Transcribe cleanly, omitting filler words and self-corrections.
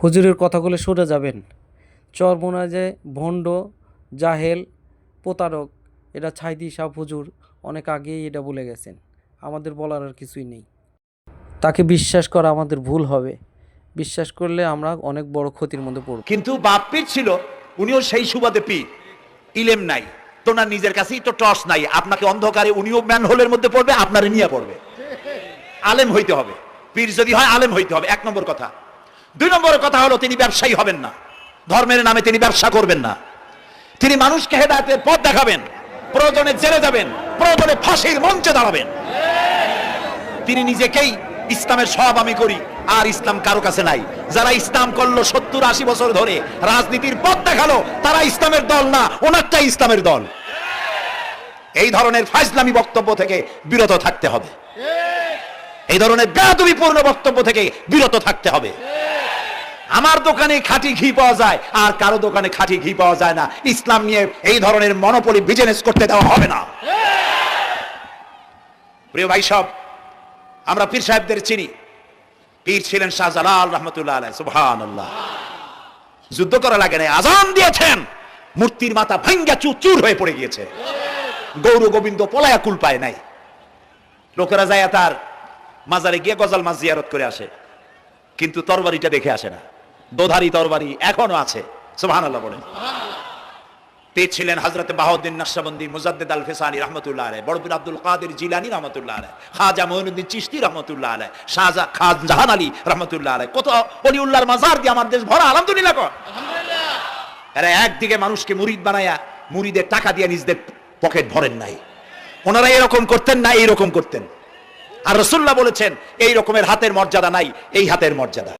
হুজুরের কথাগুলো শুনে যাবেন। চরমোনায় যে ভণ্ড, জাহেল, প্রতারক, এটা ছাইদি সাহ হুজুর অনেক আগেই এটা বলে গেছেন। আমাদের বলার আর কিছুই নেই। তাকে বিশ্বাস করা আমাদের ভুল হবে। বিশ্বাস করলে আমরা অনেক বড় ক্ষতির মধ্যে পড়ব। কিন্তু বাপ পীর ছিল, উনিও সেই সুবাদে পীর, ইলেম নাই তো, না নিজের কাছেই তো টর্চ নাই, আপনাকে অন্ধকারে উনিও ম্যান হোলের মধ্যে পড়বে, আপনারে নিয়ে পড়বে। আলেম হইতে হবে, পীর যদি হয় আলেম হইতে হবে, 1 নম্বর কথা। 2 নম্বর কথা হলো তিনি ব্যবসায়ী হবেন না, ধর্মের নামে তিনি ব্যবসা করবেন না। তিনি মানুষকে হেদায়েতের পথ দেখাবেন, প্রয়োজনে জেলে যাবেন, প্রয়োজনে ফাঁসির মঞ্চে দাঁড়াবেন। তিনি নিজেকেই ইসলামের সব আমি করি, আর ইসলাম কারো কাছে নাই। যারা ইসলাম করলো 70-80 বছর ধরে, রাজনীতির পথ দেখালো, তারা ইসলামের দল না, ওনারটাই ইসলামের দল। এই ধরনের ফাজলামি বক্তব্য থেকে বিরত থাকতে হবে, এই ধরনের বেয়াদবিপূর্ণ বক্তব্য থেকে বিরত থাকতে হবে। আমার দোকানে খাঁটি ঘি পাওয়া যায়, আর কারো দোকানে খাঁটি ঘি পাওয়া যায় না। ইসলাম নিয়ে এই ধরনের মনোপলি বিজনেস করতে দেওয়া হবে না। প্রিয় ভাই সব, আমরা পীর সাহেবদের চিনি। পীর ছিলেন শাহজালাল রহমতুল্লাহ আলাইহি, সুবহানাল্লাহ। যুদ্ধ করা লাগে না, আজান দিয়েছেন, মূর্তির মাথা ভাঙ্গা চুরচুর হয়ে পড়ে গিয়েছে। গৌর গোবিন্দ পলায়া কুল পায় নাই। লোকেরা যায় তার মাজারে গিয়ে গজাল মাছ জিয়ারত করে আসে, কিন্তু তরবারিটা দেখে আসে না। দোধারি তরবারি এখনো আছে, সুবহানাল্লাহ বলেন। পীর ছিলেন হযরত বাহাউদ্দিন নকশবন্দি, মুজাদ্দিদ আল ফিসানি রহমতুল্লাহ আলাইহি, বড় পীর আব্দুল কাদের জিলানী রহমতুল্লাহ আলাইহি, খাজা মঈনুদ্দিন চিশতি রহমতুল্লাহ আলাইহি, খান আলী রহমতুল্লাহ আলাইহি। কত ওলিউল্লাহর মাজার দিয়ে আমার দেশ ভরা, আলহামদুলিল্লাহ কর। এরা একদিকে মানুষকে মুরিদ বানায়া মুরিদের টাকা দিয়ে নিজেদের পকেট ভরেন নাই। ওনারা এরকম করতেন না, এইরকম করতেন। আর রাসূলুল্লাহ বলেছেন এই রকমের হাতের মর্যাদা নাই, এই হাতের মর্যাদা।